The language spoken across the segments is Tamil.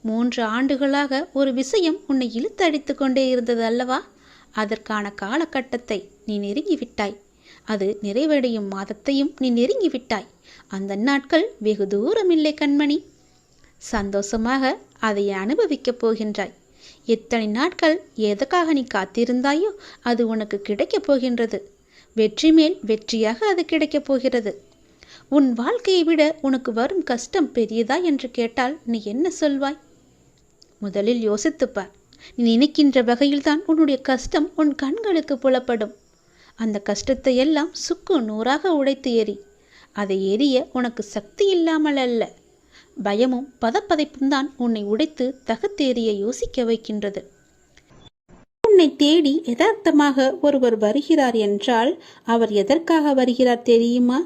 3 ஆண்டுகளாக ஒரு விஷயம் உன்னை இழுத்தடித்து கொண்டே இருந்தது அல்லவா? அதற்கான காலகட்டத்தை நீ நெருங்கிவிட்டாய். அது நிறைவடையும் மாதத்தையும் நீ நெருங்கிவிட்டாய். அந்த நாட்கள் வெகு தூரமில்லை கண்மணி. சந்தோஷமாக அதை அனுபவிக்கப் போகின்றாய். எத்தனை நாட்கள் எதற்காக நீ காத்திருந்தாயோ அது உனக்கு கிடைக்கப் போகின்றது. வெற்றி மேல் வெற்றியாக அது கிடைக்கப் போகிறது. உன் வாழ்க்கையை விட உனக்கு வரும் கஷ்டம் பெரியதா என்று கேட்டால் நீ என்ன சொல்வாய்? முதலில் யோசித்துப்பார். நீ நினைக்கின்ற வகையில்தான் உன்னுடைய கஷ்டம் உன் கண்களுக்கு புலப்படும். அந்த கஷ்டத்தை எல்லாம் சுக்கு நூறாக உடைத்து எறி. அதை எரிய உனக்கு சக்தி இல்லாமல் அல்ல, பயமும் பதப்பதைப்பும் தான் உன்னை உடைத்து தகத்தேறிய யோசிக்க வைக்கின்றது. உன்னை தேடி யதார்த்தமாக ஒருவர் வருகிறார் என்றால் அவர் எதற்காக வருகிறார் தெரியுமா?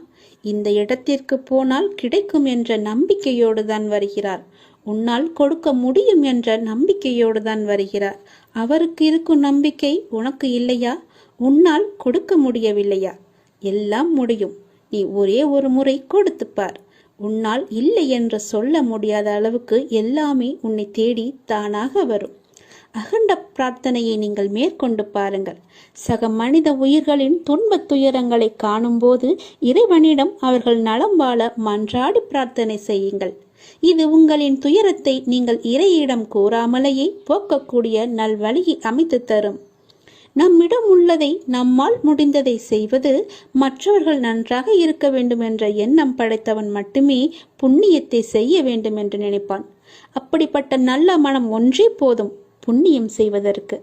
இந்த இடத்திற்கு போனால் கிடைக்கும் என்ற நம்பிக்கையோடு தான் வருகிறார். உன்னால் கொடுக்க முடியும் என்ற நம்பிக்கையோடு தான் வருகிறார். அவருக்கு இருக்கும் நம்பிக்கை உனக்கு இல்லையா? உன்னால் கொடுக்க முடியவில்லையா? எல்லாம் முடியும். நீ ஒரே ஒரு முறை கொடுத்துப்பார். உன்னால் இல்லை என்று சொல்ல முடியாத அளவுக்கு எல்லாமே உன்னை தேடி தானாக வரும். அகண்ட பிரார்த்தனையை நீங்கள் மேற்கொண்டு பாருங்கள். சக மனித உயிர்களின் துன்பத் துயரங்களை காணும்போது இறைவனிடம் அவர்கள் நலம் வாழ மன்றாடி பிரார்த்தனை செய்யுங்கள். இது உங்களின் துயரத்தை நீங்கள் இறையிடம் கூறாமலேயே போக்கக்கூடிய நல்வழியை அமைத்து தரும். நம்மிடம் உள்ளதை, நம்மால் முடிந்ததை செய்வது, மற்றவர்கள் நன்றாக இருக்க வேண்டும் என்ற எண்ணம் படைத்தவன் மட்டுமே புண்ணியத்தை செய்ய வேண்டும் என்று நினைப்பான். அப்படிப்பட்ட நல்ல மனம் ஒன்றே போதும் புண்ணியம் செய்வதற்கு.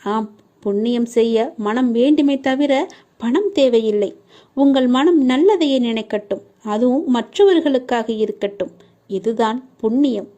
ஆம், புண்ணியம் செய்ய மனம் வேண்டுமே தவிர பணம் தேவையில்லை. உங்கள் மனம் நல்லதையே நினைக்கட்டும், அதுவும் மற்றவர்களுக்காக இருக்கட்டும். இதுதான் புண்ணியம்.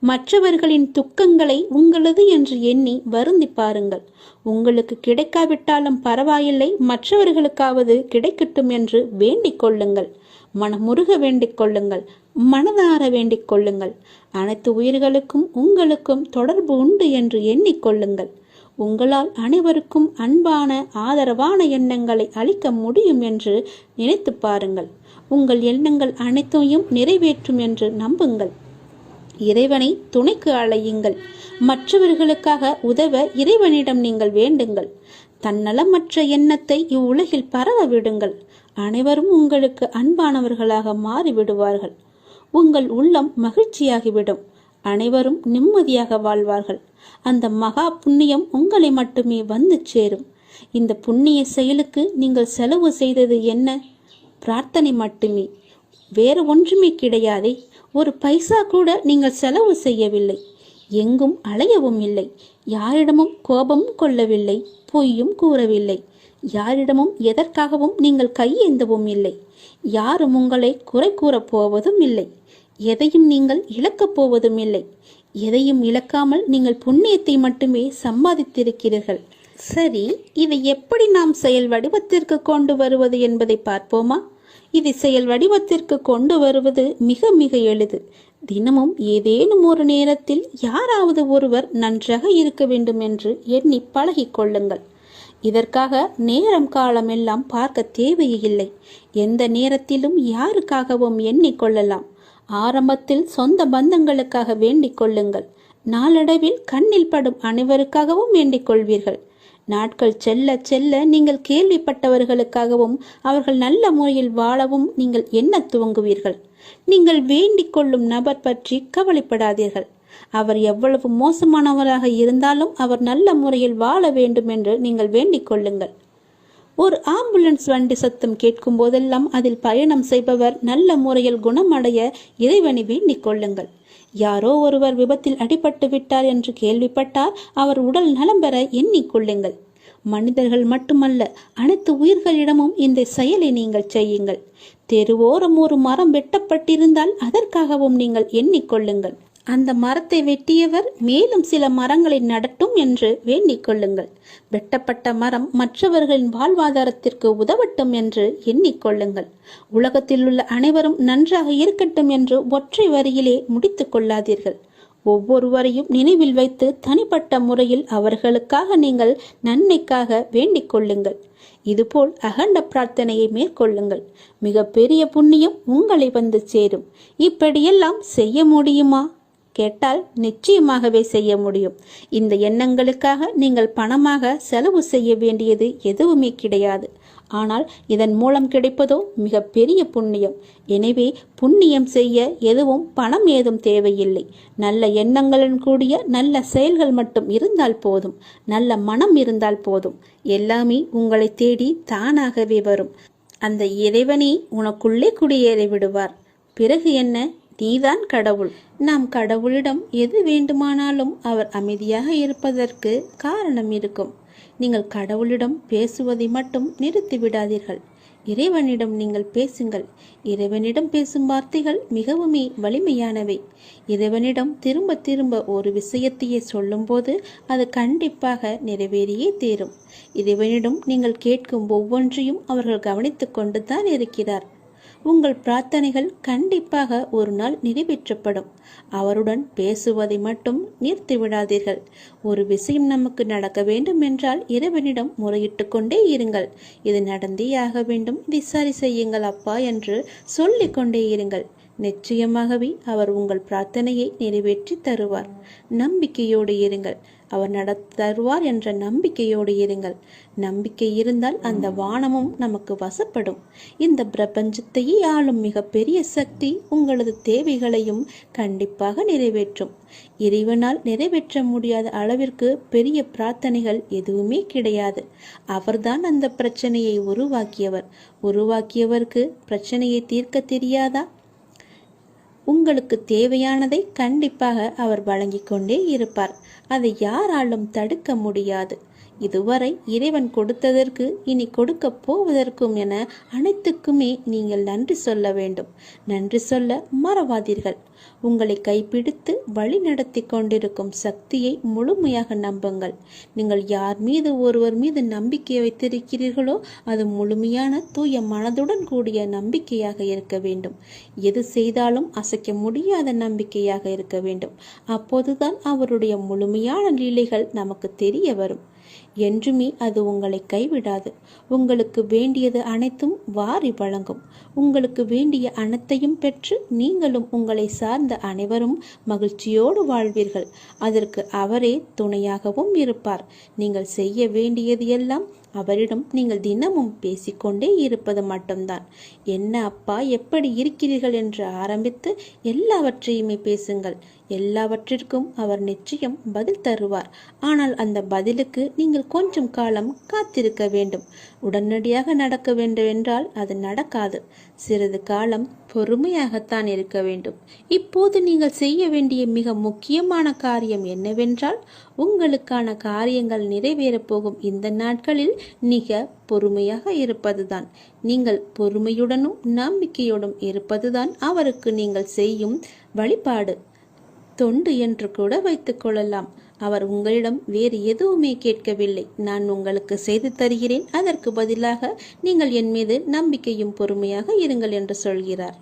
மற்றவர்களின் துக்கங்களை உங்களது என்று எண்ணி வருந்தி பாருங்கள். உங்களுக்கு கிடைக்காவிட்டாலும் பரவாயில்லை, மற்றவர்களுக்காவது கிடைக்கட்டும் என்று வேண்டிக் கொள்ளுங்கள். மனமுருக வேண்டிக் கொள்ளுங்கள், மனதார வேண்டிக் கொள்ளுங்கள். அனைத்து உயிர்களுக்கும் உங்களுக்கும் தொடர்பு உண்டு என்று எண்ணிக்கொள்ளுங்கள். உங்களால் அனைவருக்கும் அன்பான ஆதரவான எண்ணங்களை அளிக்க முடியும் என்று நினைத்து பாருங்கள். உங்கள் எண்ணங்கள் அனைத்தையும் நிறைவேற்றும் என்று நம்புங்கள். இறைவனை துணைக்கு அழையுங்கள். மற்றவர்களுக்காக உதவ இறைவனிடம் நீங்கள் வேண்டுங்கள். தன்னலமற்ற எண்ணத்தை இவ்வுலகில் பரவ விடுங்கள். அனைவரும் உங்களுக்கு அன்பானவர்களாக மாறிவிடுவார்கள். உங்கள் உள்ளம் மகிழ்ச்சியாகிவிடும். அனைவரும் நிம்மதியாக வாழ்வார்கள். அந்த மகா புண்ணியம் உங்களை மட்டுமே வந்து சேரும். இந்த புண்ணிய செயலுக்கு நீங்கள் செலவு செய்தது என்ன? பிரார்த்தனை மட்டுமே, வேறு ஒன்றுமே கிடையாதே. ஒரு பைசா கூட நீங்கள் செலவு செய்யவில்லை. எங்கும் அலையவும் இல்லை. யாரிடமும் கோபமும் கொள்ளவில்லை, பொய்யும் கூறவில்லை. யாரிடமும் எதற்காகவும் நீங்கள் கையேந்தவும் இல்லை. யாரும் உங்களை குறை கூறப் போவதும் இல்லை. எதையும் நீங்கள் இழக்கப் போவதும் இல்லை. எதையும் இழக்காமல் நீங்கள் புண்ணியத்தை மட்டுமே சம்பாதித்திருக்கிறீர்கள். சரி, இதை எப்படி நாம் செயல் வடிவத்திற்கு கொண்டு வருவது என்பதை பார்ப்போமா? இதை செயல் வடிவத்திற்கு கொண்டு வருவது மிக மிக எளிது. தினமும் ஏதேனும் ஒரு நேரத்தில் யாராவது ஒருவர் நன்றாக இருக்க வேண்டும் என்று எண்ணி பழகிக் கொள்ளுங்கள். இதற்காக நேரம் காலம் எல்லாம் பார்க்க தேவையில்லை. எந்த நேரத்திலும் யாருக்காகவும் எண்ணிக்கொள்ளலாம். ஆரம்பத்தில் சொந்த பந்தங்களுக்காக வேண்டிக் கொள்ளுங்கள். நாளடைவில் கண்ணில் படும் அனைவருக்காகவும் வேண்டிக் கொள்வீர்கள். நாட்கள் செல்ல செல்ல நீங்கள் கேள்விப்பட்டவர்களுக்காகவும் அவர்கள் நல்ல முறையில் வாழவும் நீங்கள் எண்ண துவங்குவீர்கள். நீங்கள் வேண்டிக் கொள்ளும் நபர் பற்றி கவலைப்படாதீர்கள். அவர் எவ்வளவு மோசமானவராக இருந்தாலும் அவர் நல்ல முறையில் வாழ வேண்டும் என்று நீங்கள் வேண்டிக் கொள்ளுங்கள். ஒரு ஆம்புலன்ஸ் வண்டி சத்தம் கேட்கும் போதெல்லாம் அதில் பயணம் செய்பவர் நல்ல முறையில் குணமடைய இறைவனை வேண்டிக் கொள்ளுங்கள். யாரோ ஒருவர் விபத்தில் அடிபட்டு விட்டார் என்று கேள்விப்பட்டால் அவர் உடல் நலம் பெற எண்ணிக்கொள்ளுங்கள். மனிதர்கள் மட்டுமல்ல, அனைத்து உயிர்களிடமும் இந்த செயலை நீங்கள் செய்யுங்கள். தெருவோரம் ஒரு மரம் வெட்டப்பட்டிருந்தால் அதற்காகவும் நீங்கள் எண்ணிக்கொள்ளுங்கள். அந்த மரத்தை வெட்டியவர் மேலும் சில மரங்களை நடட்டும் என்று வேண்டிக் கொள்ளுங்கள். வெட்டப்பட்ட மரம் மற்றவர்களின் வாழ்வாதாரத்திற்கு உதவட்டும் என்று எண்ணிக்கொள்ளுங்கள். உலகத்தில் உள்ள அனைவரும் நன்றாக இருக்கட்டும் என்று ஒற்றை வரியிலே முடித்து கொள்ளாதீர்கள். ஒவ்வொருவரையும் நினைவில் வைத்து தனிப்பட்ட முறையில் அவர்களுக்காக நீங்கள் நன்மைக்காக வேண்டிக் கொள்ளுங்கள். இதுபோல் அகண்ட பிரார்த்தனையை மேற்கொள்ளுங்கள். மிக பெரிய புண்ணியம் உங்களை வந்து சேரும். இப்படியெல்லாம் செய்ய முடியுமா? கேட்டால் நிச்சயமாகவே செய்ய முடியும். இந்த எண்ணங்களுக்காக நீங்கள் பணமாக செலவு செய்ய வேண்டியது எதுவுமே கிடையாது. ஆனால் இதன் மூலம் கிடைப்பதோ மிக பெரிய புண்ணியம். எனவே புண்ணியம் செய்ய எதுவும் பணம் ஏதும் தேவையில்லை. நல்ல எண்ணங்களுடன் கூடிய நல்ல செயல்கள் மட்டும் இருந்தால் போதும். நல்ல மனம் இருந்தால் போதும். எல்லாமே உங்களை தேடி தானாகவே வரும். அந்த இறைவனே உனக்குள்ளே குடியேறி விடுவார். பிறகு என்ன? நீதான் கடவுள். நாம் கடவுளிடம் எது வேண்டுமானாலும் அவர் அமைதியாக இருப்பதற்கு காரணம் இருக்கும். நீங்கள் கடவுளிடம் பேசுவதை மட்டும் நிறுத்தி விடாதீர்கள். இறைவனிடம் நீங்கள் பேசுங்கள். இறைவனிடம் பேசும் வார்த்தைகள் மிகவுமே வலிமையானவை. இறைவனிடம் திரும்ப திரும்ப ஒரு விஷயத்தையே சொல்லும்போது அது கண்டிப்பாக நிறைவேறியே தீரும். இறைவனிடம் நீங்கள் கேட்கும் ஒவ்வொன்றையும் அவர்கள் கவனித்து கொண்டு தான் இருக்கிறார். உங்கள் பிரார்த்தனைகள் கண்டிப்பாக ஒரு நாள் நிறைவேற்றப்படும். அவருடன் பேசுவதை மட்டும் நிறுத்தி விடாதீர்கள். ஒரு விஷயம் நமக்கு நடக்க வேண்டும் என்றால் இறைவனிடம் முறையிட்டு கொண்டே இருங்கள். இது நடந்தே ஆக வேண்டும், இதை சரி செய்யுங்கள் அப்பா என்று சொல்லிக் கொண்டே இருங்கள். நிச்சயமாகவே அவர் உங்கள் பிரார்த்தனையை நிறைவேற்றி தருவார். நம்பிக்கையோடு இருங்கள். அவர் தருவார் என்ற நம்பிக்கையோடு இருங்கள். நம்பிக்கை இருந்தால் அந்த வானமும் நமக்கு வசப்படும். இந்த பிரபஞ்சத்தையே ஆளும் மிகப்பெரிய சக்தி உங்களது தேவைகளையும் கண்டிப்பாக நிறைவேற்றும். இறைவனால் நிறைவேற்ற முடியாத அளவிற்கு பெரிய பிரார்த்தனைகள் எதுவுமே கிடையாது. அவர்தான் அந்த பிரச்சனையை உருவாக்கியவர். உருவாக்கியவருக்கு பிரச்சனையை தீர்க்க தெரியாதா? உங்களுக்கு தேவையானதை கண்டிப்பாக அவர் வழங்கிக் கொண்டே இருப்பார். அதை யாராலும் தடுக்க முடியாது. இதுவரை இறைவன் கொடுத்ததற்கு இனி கொடுக்க போவதற்கும் என அனைத்துக்குமே நீங்கள் நன்றி சொல்ல வேண்டும். நன்றி சொல்ல மறவாதீர்கள். உங்களை கைப்பிடித்து வழி நடத்தி கொண்டிருக்கும் சக்தியை முழுமையாக நம்புங்கள். நீங்கள் யார் மீது ஒருவர் மீது நம்பிக்கை வைத்திருக்கிறீர்களோ அது முழுமையான தூய மனதுடன் கூடிய நம்பிக்கையாக இருக்க வேண்டும். எது செய்தாலும் அசைக்க முடியாத நம்பிக்கையாக இருக்க வேண்டும். அப்போதுதான் அவருடைய முழுமையான லீலைகள் நமக்கு தெரிய வரும். என்றுமே அது உங்களை கைவிடாது. உங்களுக்கு வேண்டியது அனைத்தும் வாரி வழங்கும். உங்களுக்கு வேண்டிய அனைத்தையும் பெற்று நீங்களும் உங்களை சார்ந்த அனைவரும் மகிழ்ச்சியோடு வாழ்வீர்கள். அதற்கு அவரே துணையாகவும் இருப்பார். நீங்கள் செய்ய வேண்டியது எல்லாம் அவரிடம் நீங்கள் தினமும் பேசிக்கொண்டே இருப்பது மட்டும்தான். என்ன அப்பா, எப்படி இருக்கிறீர்கள் என்று ஆரம்பித்து எல்லாவற்றையுமே பேசுங்கள். எல்லாவற்றிற்கும் அவர் நிச்சயம் பதில் தருவார். ஆனால் அந்த பதிலுக்கு நீங்கள் கொஞ்சம் காலம் காத்திருக்க வேண்டும். உடனடியாக நடக்க வேண்டும் என்றால் அது நடக்காது. சிறிது காலம் பொறுமையாகத்தான் இருக்க வேண்டும். இப்போது நீங்கள் செய்ய வேண்டிய மிக முக்கியமான காரியம் என்னவென்றால், உங்களுக்கான காரியங்கள் நிறைவேறப் போகும் இந்த நாட்களில் மிக பொறுமையாக இருப்பதுதான். நீங்கள் பொறுமையுடனும் நம்பிக்கையுடன் இருப்பதுதான் அவருக்கு நீங்கள் செய்யும் வழிபாடு, தொண்டு என்று கூட வைத்துக் கொள்ளலாம். அவர் உங்களிடம் வேறு எதுவுமே கேட்கவில்லை. நான் உங்களுக்கு செய்து தருகிறேன், அதற்கு பதிலாக நீங்கள் என் மீது நம்பிக்கையும் பொறுமையாக இருங்கள் என்று சொல்கிறார்.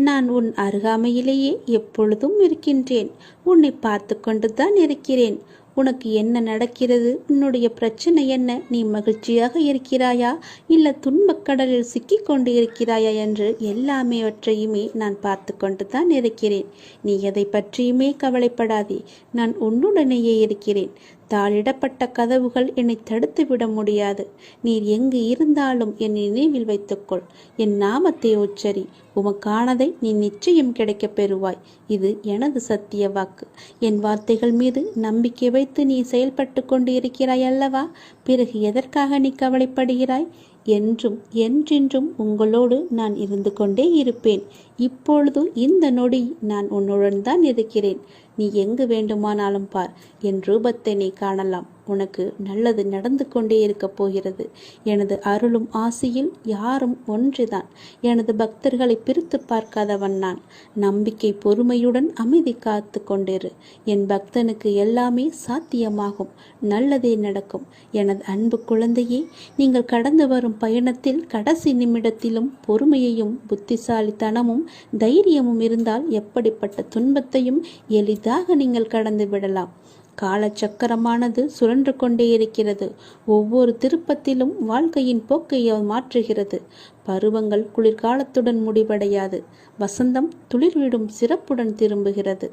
நான் உன் அருகாமையிலேயே எப்பொழுதும் இருக்கின்றேன். உன்னை பார்த்து கொண்டுதான் இருக்கிறேன். உனக்கு என்ன நடக்கிறது? உன்னுடைய பிரச்சனை என்ன? நீ மகிழ்ச்சியாக இருக்கிறாயா இல்லை துன்பக்கடலில் சிக்கிக் கொண்டு இருக்கிறாயா என்று எல்லாமேவற்றையுமே நான் பார்த்து கொண்டு தான் இருக்கிறேன். நீ எதை பற்றியுமே கவலைப்படாதே. நான் உன்னுடனேயே இருக்கிறேன். தாளிடப்பட்ட கதவுகள் என்னை தடுத்து விட முடியாது. நீர் எங்கு இருந்தாலும் என் நினைவில் வைத்துக்கொள். என் நாமத்தை உச்சரி. உமக்கானதை நீ நிச்சயம் கிடைக்கப் பெறுவாய். இது எனது சத்திய வாக்கு. என் வார்த்தைகள் மீது நம்பிக்கை வைத்து நீ செயல்பட்டு கொண்டு இருக்கிறாய் அல்லவா? பிறகு எதற்காக நீ கவலைப்படுகிறாய்? என்றும் என்றென்றும் உங்களோடு நான் இருந்து கொண்டே இருப்பேன். இப்பொழுது இந்த நொடி நான் உன்னுடன் தான் இருக்கிறேன். நீ எங்கு வேண்டுமானாலும் பார். என் ரூபத்தை நீ காணலாம். உனக்கு நல்லது நடந்து கொண்டே இருக்கப் போகிறது. எனது அருளும் ஆசையில் யாரும் ஒன்றுதான். எனது பக்தர்களை பிரித்து பார்க்காதவன் நான். நம்பிக்கை பொறுமையுடன் அமைதி காத்து கொண்டிரு. என் பக்தனுக்கு எல்லாமே சாத்தியமாகும். நல்லதே நடக்கும். எனது அன்பு குழந்தையே, நீங்கள் கடந்து வரும் பயணத்தில் கடைசி நிமிடத்திலும் பொறுமையையும் புத்திசாலித்தனமும் தைரியமும் இருந்தால் எப்படிப்பட்ட துன்பத்தையும் எளிதாக நீங்கள் கடந்து விடலாம். காலச்சக்கரமானது சுழன்று கொண்டே இருக்கிறது. ஒவ்வொரு திருப்பத்திலும் வாழ்க்கையின் போக்கை மாற்றுகிறது. பருவங்கள் குளிர்காலத்துடன் முடிவடையாது. வசந்தம் துளிர்விடும் சிறப்புடன் திரும்புகிறது.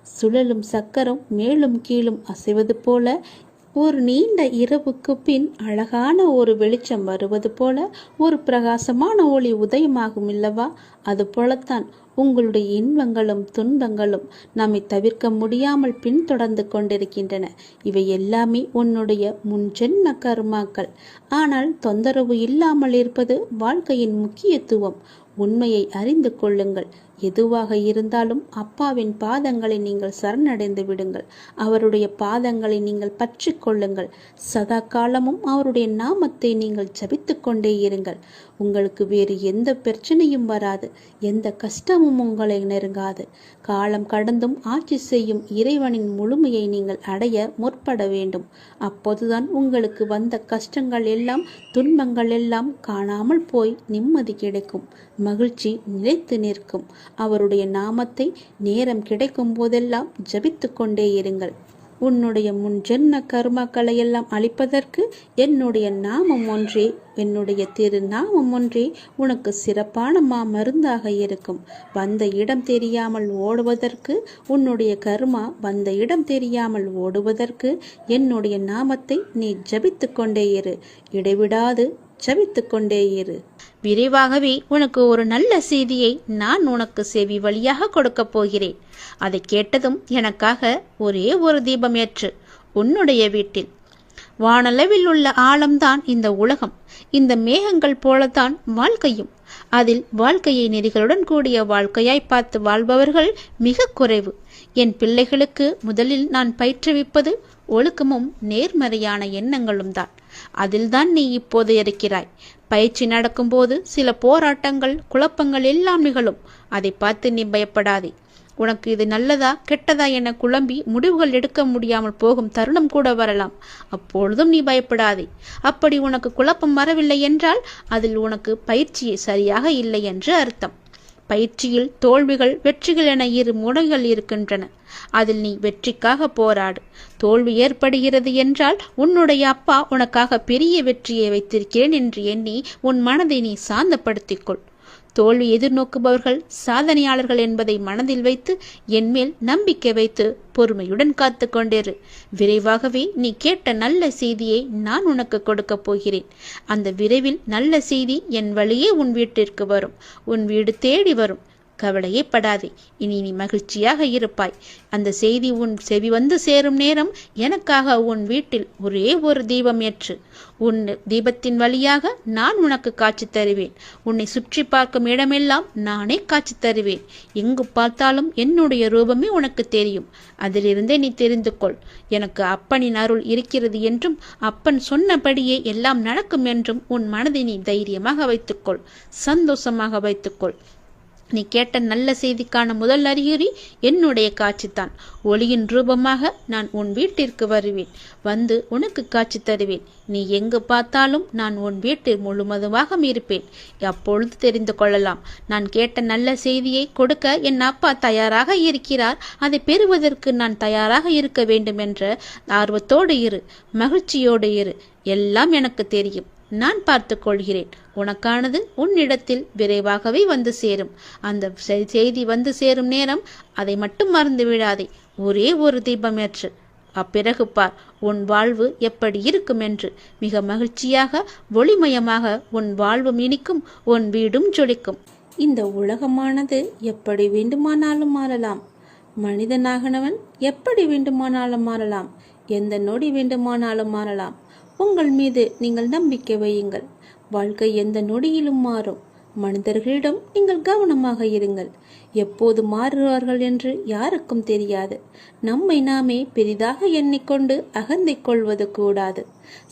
சுழலும் சக்கரம் மேலும் கீழும் அசைவது போல ஒரு நீண்ட இரவுக்கு பின் அழகான ஒரு வெளிச்சம் வருவது போல ஒரு பிரகாசமான ஒளி உதயமாகும் இல்லவா? அது போலத்தான் உங்களுடைய இன்பங்களும் துன்பங்களும் நம்மை தவிர்க்க முடியாமல் பின்தொடர்ந்து கொண்டிருக்கின்றன. இவை எல்லாமே உன்னுடைய முன்ஜென்ம கர்மாக்கள். ஆனால் தொந்தரவு இல்லாமல் இருப்பது வாழ்க்கையின் முக்கியத்துவம். உண்மையை அறிந்து கொள்ளுங்கள். எதுவாக இருந்தாலும் அப்பாவின் பாதங்களை நீங்கள் சரணடைந்து விடுங்கள். அவருடைய பாதங்களை நீங்கள் பற்றி கொள்ளுங்கள். சதா காலமும் அவருடைய நாமத்தை நீங்கள் ஜபித்து கொண்டே இருங்கள். உங்களுக்கு வேறு எந்த பிரச்சனையும் வராது, எந்த கஷ்டமும் உங்களை நெருங்காது. காலம் கடந்தும் ஆட்சி செய்யும் இறைவனின் முழுமையை நீங்கள் அடைய முற்பட வேண்டும். அப்போதுதான் உங்களுக்கு வந்த கஷ்டங்கள் எல்லாம், துன்பங்கள் எல்லாம் காணாமல் போய் நிம்மதி கிடைக்கும், மகிழ்ச்சி நிலைத்து நிற்கும். அவருடைய நாமத்தை நேரம் கிடைக்கும் போதெல்லாம் ஜபித்து கொண்டே இருங்கள். உன்னுடைய முன் ஜென்ம கர்மாக்களை எல்லாம் அழிப்பதற்கு என்னுடைய நாமம் ஒன்றே, என்னுடைய திரு நாமம் ஒன்றே உனக்கு சிறப்பான மருந்தாக இருக்கும். வந்த இடம் தெரியாமல் ஓடுவதற்கு, உன்னுடைய கர்மா வந்த இடம் தெரியாமல் ஓடுவதற்கு என்னுடைய நாமத்தை நீ ஜபித்து கொண்டே இரு. இடைவிடாது ஜபித்து கொண்டே இரு. விரைவாகவே உனக்கு ஒரு நல்ல செய்தியை நான் உனக்கு செவி வழியாக கொடுக்கப் போகிறேன். அதை கேட்டதும் எனக்காக ஒரே ஒரு தீபம் ஏற்று உன்னுடைய வீட்டில். வானளவில் உள்ள ஆழம்தான் இந்த உலகம். இந்த மேகங்கள் போலத்தான் வாழ்க்கையும். அதில் வாழ்க்கையை நெறிகளுடன் கூடிய வாழ்க்கையாய் பார்த்து வாழ்பவர்கள் மிக குறைவு. என் பிள்ளைகளுக்கு முதலில் நான் பயிற்றுவிப்பது ஒழுக்கமும் நேர்மறையான எண்ணங்களும் தான். அதில்தான் நீ இப்போது இருக்கிறாய். பயிற்சி நடக்கும்போது சில போராட்டங்கள், குழப்பங்கள் எல்லாம் நிகழும். அதை பார்த்து நீ பயப்படாதே. உனக்கு இது நல்லதா கெட்டதா என குழம்பி முடிவுகள் எடுக்க முடியாமல் போகும் தருணம் கூட வரலாம். அப்பொழுதும் நீ பயப்படாதே. அப்படி உனக்கு குழப்பம் வரவில்லை என்றால் அதில் உனக்கு பயிற்சி சரியாக இல்லை என்று அர்த்தம். பயிற்சியில் தோல்விகள், வெற்றிகள் என இரு முனைகள் இருக்கின்றன. அதில் நீ வெற்றிக்காக போராடு. தோல்வி ஏற்படுகிறது என்றால் உன்னுடைய அப்பா உனக்காக பெரிய வெற்றியை வைத்திருக்கிறேன் என்று எண்ணி உன் மனதை நீ சாந்தப்படுத்திக்கொள். தோல்வி எதிர்நோக்குபவர்கள் சாதனையாளர்கள் என்பதை மனதில் வைத்து என்மேல் நம்பிக்கை வைத்து பொறுமையுடன் காத்து கொண்டிரு. விரைவாகவே நீ கேட்ட நல்ல செய்தியை நான் உனக்கு கொடுக்க போகிறேன். அந்த விரைவில் நல்ல செய்தி என் வழியே உன் வீட்டிற்கு வரும். உன் வீடு தேடி வரும். கவலையே படாதே. இனி நீ மகிழ்ச்சியாக இருப்பாய். அந்த செய்தி உன் செவி வந்து சேரும் நேரம் எனக்காக உன் வீட்டில் ஒரே ஒரு தீபம் ஏற்று. உன் தீபத்தின் வழியாக நான் உனக்கு காட்சி தருவேன். உன்னை சுற்றி பார்க்கும் இடமெல்லாம் நானே காட்சி தருவேன். எங்கு பார்த்தாலும் என்னுடைய ரூபமே உனக்கு தெரியும். அதிலிருந்தே நீ தெரிந்து கொள். எனக்கு அப்பனின் அருள் இருக்கிறது என்றும் அப்பன் சொன்னபடியே எல்லாம் நடக்கும் என்றும் உன் மனதை நீ தைரியமாக வைத்துக்கொள். சந்தோஷமாக வைத்துக்கொள். நீ கேட்ட நல்ல செய்திக்கான முதல் அறிகுறி என்னுடைய காட்சித்தான். ஒளியின் ரூபமாக நான் உன் வீட்டிற்கு வருவேன். வந்து உனக்கு காட்சி தருவேன். நீ எங்கு பார்த்தாலும் நான் உன் வீட்டில் முழுவதுமாக இருப்பேன். அப்பொழுது தெரிந்து கொள்ளலாம். நான் கேட்ட நல்ல செய்தியை கொடுக்க என் அப்பா தயாராக இருக்கிறார். அதை பெறுவதற்கு நான் தயாராக இருக்க வேண்டும் என்ற ஆர்வத்தோடு இரு. மகிழ்ச்சியோடு இரு. எல்லாம் எனக்கு தெரியும். நான் பார்த்து கொள்கிறேன். உனக்கானது உன்னிடத்தில் விரைவாகவே வந்து சேரும். அந்த செய்தி வந்து சேரும் நேரம் அதை மட்டும் மறந்து விடாதே. ஒரே ஒரு தீபம் ஏற்று. அப்பிறகு பார் உன் வாழ்வு எப்படி இருக்கும் என்று. மிக மகிழ்ச்சியாக ஒளிமயமாக உன் வாழ்வும் இனிக்கும், உன் வீடும் ஜொலிக்கும். இந்த உலகமானது எப்படி வேண்டுமானாலும் மாறலாம். மனிதனாகனவன் எப்படி வேண்டுமானாலும் மாறலாம். எந்த நொடி வேண்டுமானாலும் மாறலாம். உங்கள் மீது நீங்கள் நம்பிக்கை வையுங்கள். வாழ்க்கை எந்த நொடியிலும் மாறும். மனிதர்களிடம் நீங்கள் கவனமாக இருங்கள். எப்போது மாறுவார்கள் என்று யாருக்கும் தெரியாது. நம்மை நாமே பெரிதாக எண்ணிக்கொண்டு அகந்தை கொள்வது கூடாது.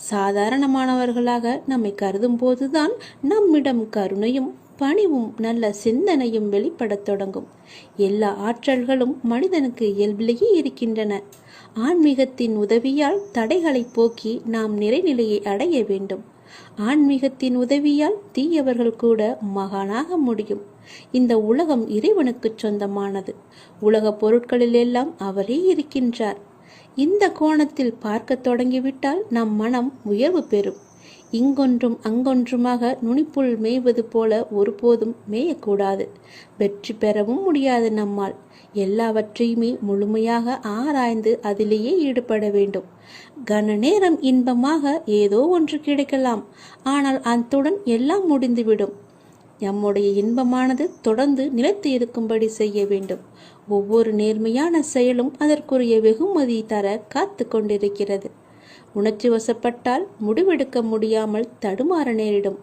சாதாரணமானவர்களாக நம்மை கருதும் போதுதான் நம்மிடம் கருணையும் பணிவும் நல்ல சிந்தனையும் வெளிப்படத் தொடங்கும். எல்லா ஆற்றல்களும் மனிதனுக்கு இயல்பிலேயே இருக்கின்றன. ஆன்மீகத்தின் உதவியால் தடைகளை போக்கி நாம் நிறைநிலையை அடைய வேண்டும். ஆன்மீகத்தின் உதவியால் தீயவர்கள் கூட மகானாக முடியும். இந்த உலகம் இறைவனுக்கு சொந்தமானது. உலக பொருட்களில் எல்லாம் அவரே இருக்கின்றார். இந்த கோணத்தில் பார்க்க தொடங்கிவிட்டால் நம் மனம் உயர்வு பெறும். இங்கொன்றும் அங்கொன்றுமாக நுனிப்புல் மேய்வது போல ஒருபோதும் மேயக்கூடாது. வெற்றி பெறவும் முடியாது நம்மால். எல்லாவற்றையுமே முழுமையாக ஆராய்ந்து அதிலேயே ஈடுபட வேண்டும். கன நேரம் இன்பமாக ஏதோ ஒன்று கிடைக்கலாம், ஆனால் அத்துடன் எல்லாம் முடிந்துவிடும். நம்முடைய இன்பமானது தொடர்ந்து நிலைத்து இருக்கும்படி செய்ய வேண்டும். ஒவ்வொரு நேர்மையான செயலும் அதற்குரிய வெகுமதி தர காத்து கொண்டிருக்கிறது. உணர்ச்சி வசப்பட்டால் முடிவெடுக்க முடியாமல் தடுமாற நேரிடும்.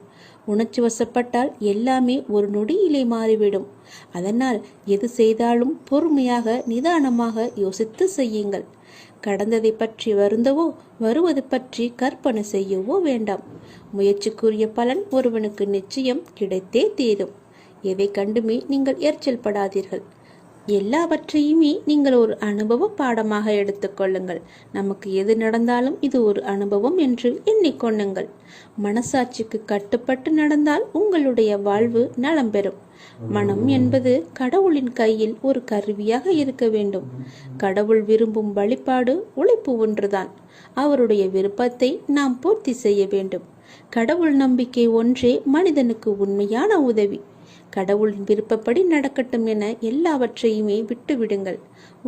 உணர்ச்சி வசப்பட்டால் எல்லாமே ஒரு நொடியிலே மாறிவிடும். அதனால் எது செய்தாலும் பொறுமையாக நிதானமாக யோசித்து செய்யுங்கள். கடந்ததை பற்றி வருந்தவோ வருவது பற்றி கற்பனை செய்யவோ வேண்டாம். முயற்சிக்குரிய பலன் ஒருவனுக்கு நிச்சயம் கிடைத்தே தீரும். எதை கண்டுமே நீங்கள் எரிச்சல் படாதீர்கள். எல்லாவற்றையுமே நீங்கள் ஒரு அனுபவ பாடமாக எடுத்துக்கொள்ளுங்கள். நமக்கு எது நடந்தாலும் இது ஒரு அனுபவம் என்று எண்ணிக்கொள்ளுங்கள். மனசாட்சிக்கு கட்டுப்பட்டு நடந்தால் உங்களுடைய வாழ்வு நலம் பெறும். மனம் என்பது கடவுளின் கையில் ஒரு கருவியாக இருக்க வேண்டும். கடவுள் விரும்பும் வழிபாடு உழைப்பு ஒன்றுதான். அவருடைய விருப்பத்தை நாம் பூர்த்தி செய்ய வேண்டும். கடவுள் நம்பிக்கை ஒன்றே மனிதனுக்கு உண்மையான உதவி. கடவுளின் விருப்பப்படி நடக்கட்டும் என எல்லாவற்றையுமே விட்டுவிடுங்கள்.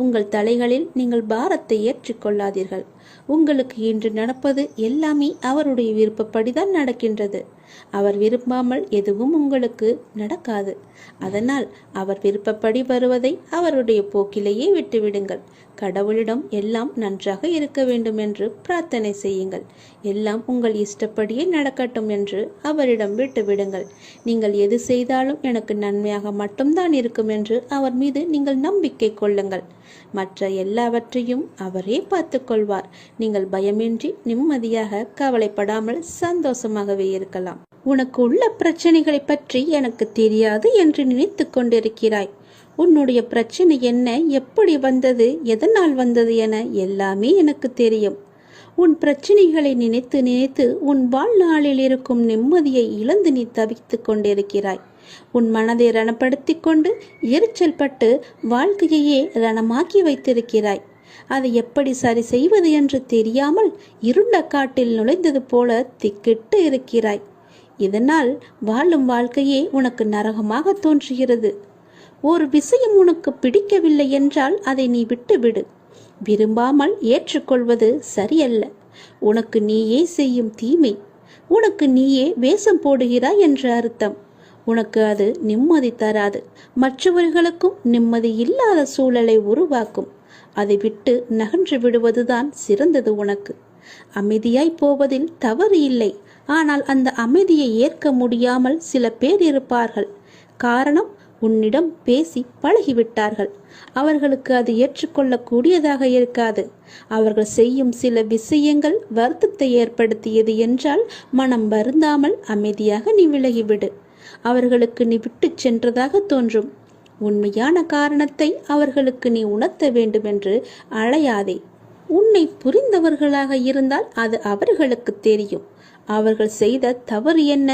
உங்கள் தலைகளில் நீங்கள் பாரத்தை ஏற்றிக்கொள்ளாதீர்கள். உங்களுக்கு இன்று நடப்பது எல்லாமே அவருடைய விருப்பப்படிதான் நடக்கின்றது. அவர் விரும்பாமல் எதுவும் உங்களுக்கு நடக்காது. அதனால் அவர் விருப்பப்படி வருவதை அவருடைய போக்கிலேயே விட்டுவிடுங்கள். கடவுளிடம் எல்லாம் நன்றாக இருக்க வேண்டும் என்று பிரார்த்தனை செய்யுங்கள். எல்லாம் உங்கள் இஷ்டப்படியே நடக்கட்டும் என்று அவரிடம் விட்டுவிடுங்கள். நீங்கள் எது செய்தாலும் எனக்கு நன்மையாக மட்டும்தான் இருக்கும் என்று அவர் மீது நீங்கள் நம்பிக்கை கொள்ளுங்கள். மற்ற எல்லாவற்றையும் அவரே பார்த்து கொள்வார். நீங்கள் பயமின்றி நிம்மதியாக கவலைப்படாமல் சந்தோஷமாகவே இருக்கலாம். உனக்கு உள்ள பிரச்சனைகளை பற்றி எனக்கு தெரியாது என்று நினைத்து கொண்டிருக்கிறாய். உன்னுடைய பிரச்சனை என்ன, எப்படி வந்தது, எதனால் வந்தது என எல்லாமே எனக்கு தெரியும். உன் பிரச்சனைகளை நினைத்து நினைத்து உன் வாழ்நாளில் இருக்கும் நிம்மதியை இழந்து நீ தவித்து கொண்டிருக்கிறாய். உன் மனதை ரணப்படுத்தி கொண்டு எரிச்சல் பட்டு வாழ்க்கையையே ரணமாக்கி வைத்திருக்கிறாய். அதை எப்படி சரி செய்வது என்று தெரியாமல் இருண்ட காட்டில் நுழைந்தது போல திக்கிட்டு இருக்கிறாய். இதனால் வாழும் வாழ்க்கையே உனக்கு நரகமாக தோன்றுகிறது. ஒரு விஷயம் உனக்கு பிடிக்கவில்லை என்றால் அதை நீ விட்டுவிடு. விரும்பாமல் ஏற்றுக்கொள்வது சரியல்ல. உனக்கு நீயே செய்யும் தீமை. உனக்கு நீயே வேஷம் போடுகிறாய் என்ற அர்த்தம். உனக்கு அது நிம்மதி தராது. மற்றவர்களுக்கும் நிம்மதி இல்லாத சூழலை உருவாக்கும். அதை விட்டு நகன்று விடுவதுதான் சிறந்தது உனக்கு. அமைதியாய் போவதில் தவறு இல்லை. ஆனால் அந்த அமைதியை ஏற்க முடியாமல் சில பேர் இருப்பார்கள். காரணம், உன்னிடம் பேசி பழகிவிட்டார்கள். அவர்களுக்கு அது ஏற்றுக்கொள்ளக்கூடியதாக இருக்காது. அவர்கள் செய்யும் சில விஷயங்கள் வருத்தத்தை ஏற்படுத்தியது என்றால் மனம் வருந்தாமல் அமைதியாக நீ விலகிவிடு. அவர்களுக்கு நீ விட்டு சென்றதாக தோன்றும். உண்மையான காரணத்தை அவர்களுக்கு நீ உணர்த்த வேண்டும் என்று அழையாதே. உன்னை புரிந்தவர்களாக இருந்தால் அது அவர்களுக்கு தெரியும். அவர்கள் செய்த தவறு என்ன,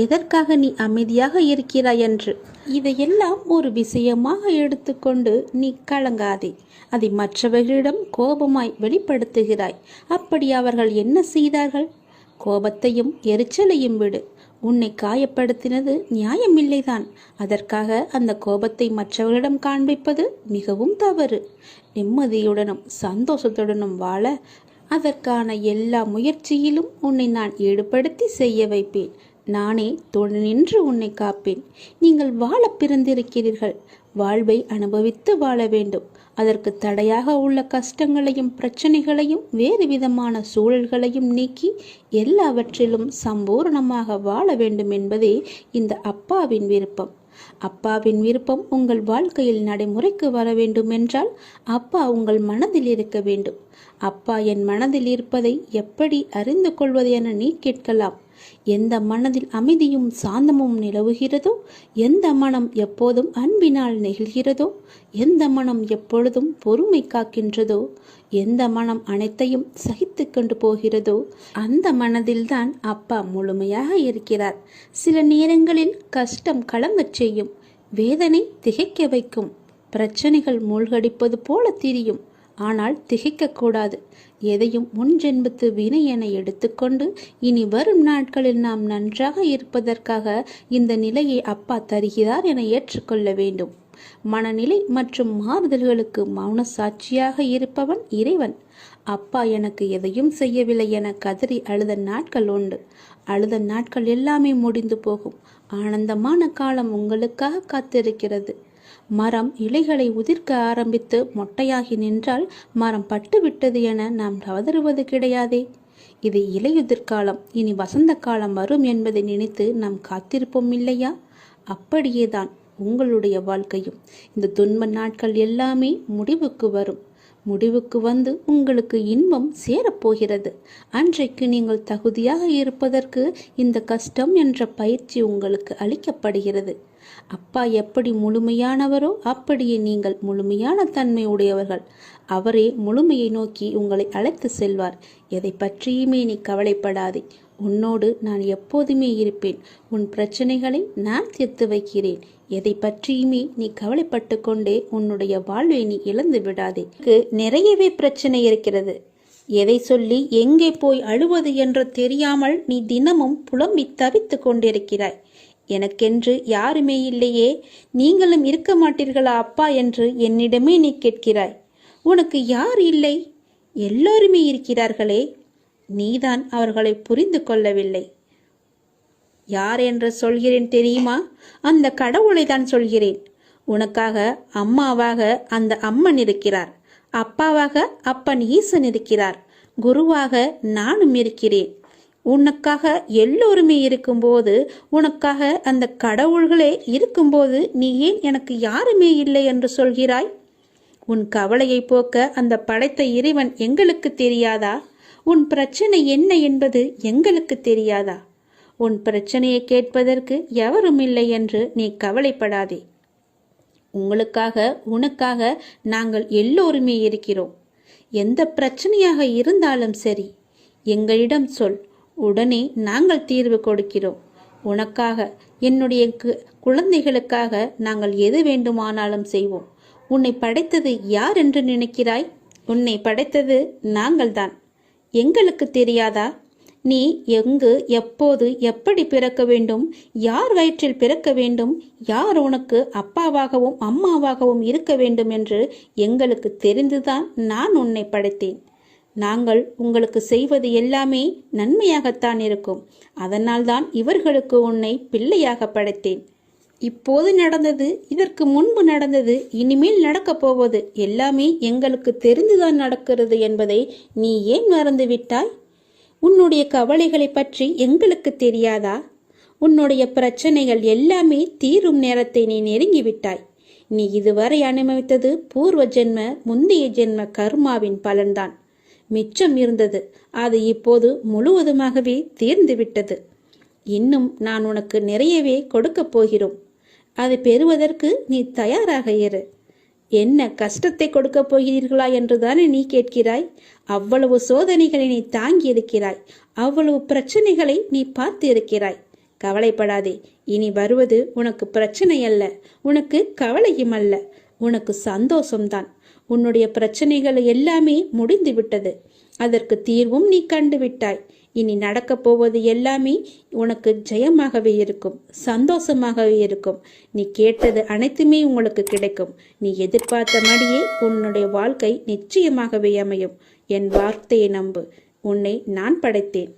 எதற்காக நீ அமைதியாக இருக்கிறாய் என்று. இதையெல்லாம் ஒரு விஷயமாக எடுத்துக்கொண்டு நீ கலங்காதே. அதை மற்றவர்களிடம் கோபமாய் வெளிப்படுத்துகிறாய். அப்படி அவர்கள் என்ன செய்தார்கள்? கோபத்தையும் எரிச்சலையும் விடு. உன்னை காயப்படுத்தினது நியாயமில்லைதான். அதற்காக அந்த கோபத்தை மற்றவர்களிடம் காண்பிப்பது மிகவும் தவறு. நிம்மதியுடனும் சந்தோஷத்துடனும் வாழ அதற்கான எல்லா முயற்சியிலும் உன்னை நான் ஈடுபடுத்தி செய்ய வைப்பேன். நானே துணை நின்று உன்னை காப்பேன். நீங்கள் வாழ பிறந்திருக்கிறீர்கள். வாழ்வை அனுபவித்து வாழ வேண்டும். அதற்கு தடையாக உள்ள கஷ்டங்களையும் பிரச்சனைகளையும் வேறு விதமான சூழல்களையும் நீக்கி எல்லாவற்றிலும் சம்பூர்ணமாக வாழ வேண்டும் என்பதே இந்த அப்பாவின் விருப்பம். அப்பாவின் விருப்பம் உங்கள் வாழ்க்கையில் நடைமுறைக்கு வர வேண்டும் என்றால் அப்பா உங்கள் மனதில் இருக்க வேண்டும். அப்பா என் மனதில் இருப்பதை எப்படி அறிந்து கொள்வது என நீ கேட்கலாம். எந்த மனதில் அமைதியும் சாந்தமும் நிலவுகிறதோ, எந்த மனம் எப்போதும் அன்பினால் நெகிழ்கிறதோ, எந்த மனம் எப்பொழுதும் பொறுமை காக்கின்றதோ, எந்த மனம் அனைத்தையும் சகித்து கொண்டு போகிறதோ அந்த மனதில்தான் அப்பா முழுமையாக இருக்கிறார். சில நேரங்களில் கஷ்டம் கலங்கச் செய்யும், வேதனை திகைக்க வைக்கும், பிரச்சனைகள் மூழ்கடிப்பது போல தெரியும். ஆனால் திகைக்கக்கூடாது. எதையும் முன் ஜென்மத்து வினை என எடுத்துக்கொண்டு இனி வரும் நாட்களில் நாம் நன்றாக இருப்பதற்காக இந்த நிலையை அப்பா தருகிறார் என ஏற்றுக்கொள்ள வேண்டும். மனநிலை மற்றும் மாறுதல்களுக்கு மௌன சாட்சியாக இருப்பவன் இறைவன். அப்பா எனக்கு எதையும் செய்யவில்லை என கதறி அழுத நாட்கள் உண்டு. அழுத நாட்கள் எல்லாமே முடிந்து போகும். ஆனந்தமான காலம் உங்களுக்காக காத்திருக்கிறது. மரம் இலைகளை உதிர்க்க ஆரம்பித்து மொட்டையாகி நின்றால் மரம் பட்டுவிட்டது என நாம் கதறுவது கிடையாதே. இது இலையுதிர்காலம், இனி வசந்த காலம் வரும் என்பதை நினைத்து நாம் காத்திருப்போம் இல்லையா? அப்படியேதான் உங்களுடைய வாழ்க்கையும். இந்த துன்ப நாட்கள் எல்லாமே முடிவுக்கு வரும். முடிவுக்கு வந்து உங்களுக்கு இன்பம் சேரப்போகிறது. அன்றைக்கு நீங்கள் தகுதியாக இருப்பதற்கு இந்த கஷ்டம் என்ற பயிற்சி உங்களுக்கு அளிக்கப்படுகிறது. அப்பா எப்படி முழுமையானவரோ அப்படியே நீங்கள் முழுமையான தன்மை உடையவர்கள். அவரே முழுமையை நோக்கி உங்களை அழைத்து செல்வார். எதை பற்றியுமே நீ கவலைப்படாதே. உன்னோடு நான் எப்போதுமே இருப்பேன். உன் பிரச்சனைகளை நான் தீர்த்து வைக்கிறேன். எதை பற்றியுமே நீ கவலைப்பட்டு கொண்டே உன்னுடைய வாழ்வை நீ இழந்து விடாதே. நிறையவே பிரச்சனை இருக்கிறது. எதை சொல்லி எங்கே போய் அழுவது என்று தெரியாமல் நீ தினமும் புலம்பி தவித்து கொண்டிருக்கிறாய். எனக்கென்று யாருமே இல்லையே, நீங்களும் இருக்க மாட்டீர்களா அப்பா என்று என்னிடமே நீ கேட்கிறாய். உனக்கு யார் இல்லை? எல்லோருமே இருக்கிறார்களே. நீதான் அவர்களை புரிந்து கொள்ளவில்லை. யார் என்று சொல்கிறேன் தெரியுமா? அந்த கடவுளை தான் சொல்கிறேன். உனக்காக அம்மாவாக அந்த அம்மன் இருக்கிறார். அப்பாவாக அப்பன் ஈசன் இருக்கிறார். குருவாக நானும் இருக்கிறேன். உனக்காக எல்லோருமே இருக்கும்போது, உனக்காக அந்த கடவுள்களே இருக்கும்போது நீ ஏன் எனக்கு யாருமே இல்லை என்று சொல்கிறாய்? உன் கவலையை போக்க அந்த படைத்த இறைவன் எங்களுக்கு தெரியாதா? உன் பிரச்சனை என்ன என்பது எங்களுக்கு தெரியாதா? உன் பிரச்சனையை கேட்பதற்கு எவரும் இல்லை என்று நீ கவலைப்படாதே. உங்களுக்காக உனக்காக நாங்கள் எல்லோருமே இருக்கிறோம். எந்த பிரச்சனையாக இருந்தாலும் சரி, எங்களிடம் சொல். உடனே நாங்கள் தீர்வு கொடுக்கிறோம். உனக்காக, என்னுடைய குழந்தைகளுக்காக நாங்கள் எது வேண்டுமானாலும் செய்வோம். உன்னை படைத்தது யார் என்று நினைக்கிறாய்? உன்னை படைத்தது நாங்கள்தான். எங்களுக்கு தெரியாதா? நீ எங்கு, எப்போது, எப்படி பிறக்க வேண்டும், யார் வயிற்றில் பிறக்க வேண்டும், யார் உனக்கு அப்பாவாகவும் அம்மாவாகவும் இருக்க வேண்டும் என்று எங்களுக்கு தெரிந்துதான் நான் உன்னை படைத்தேன். நாங்கள் உங்களுக்கு செய்வது எல்லாமே நன்மையாகத்தான் இருக்கும். அதனால்தான் இவர்களுக்கு உன்னை பிள்ளையாக படைத்தேன். இப்போது நடந்தது, இதற்கு முன்பு நடந்தது, இனிமேல் நடக்கப் போவது எல்லாமே எங்களுக்கு தெரிந்துதான் நடக்கிறது என்பதை நீ ஏன் மறந்து விட்டாய்? உன்னுடைய கவலைகளை பற்றி எங்களுக்கு தெரியாதா? உன்னுடைய பிரச்சனைகள் எல்லாமே தீரும் நேரத்தை நீ நெருங்கிவிட்டாய். நீ இதுவரை அனுபவித்தது பூர்வ ஜென்ம, முந்தைய ஜென்ம கர்மாவின் பலன்தான். மிச்சம் இருந்தது, அது இப்போது முழுவதுமாகவே தீர்ந்துவிட்டது. இன்னும் நான் உனக்கு நிறையவே கொடுக்கப் போகிறோம். அதை பெறுவதற்கு நீ தயாராக இரு. என்ன கஷ்டத்தை கொடுக்கப் போகிறீர்களா என்றுதானே நீ கேட்கிறாய்? அவ்வளவு சோதனைகளை நீ தாங்கி இருக்கிறாய். அவ்வளவு பிரச்சனைகளை நீ பார்த்து இருக்கிறாய். கவலைப்படாதே. இனி வருவது உனக்கு பிரச்சனை அல்ல, உனக்கு கவலையும் அல்ல, உனக்கு சந்தோஷம்தான். உன்னுடைய பிரச்சனைகள் எல்லாமே முடிந்து விட்டது. அதற்கு தீர்வும் நீ கண்டு விட்டாய். இனி நடக்கப் போவது எல்லாமே உனக்கு ஜெயமாகவே இருக்கும், சந்தோஷமாகவே இருக்கும். நீ கேட்டது அனைத்துமே உங்களுக்கு கிடைக்கும். நீ எதிர்பார்த்தபடியே உன்னுடைய வாழ்க்கை நிச்சயமாகவே அமையும். என் வார்த்தையை நம்பு. உன்னை நான் படைத்தேன்.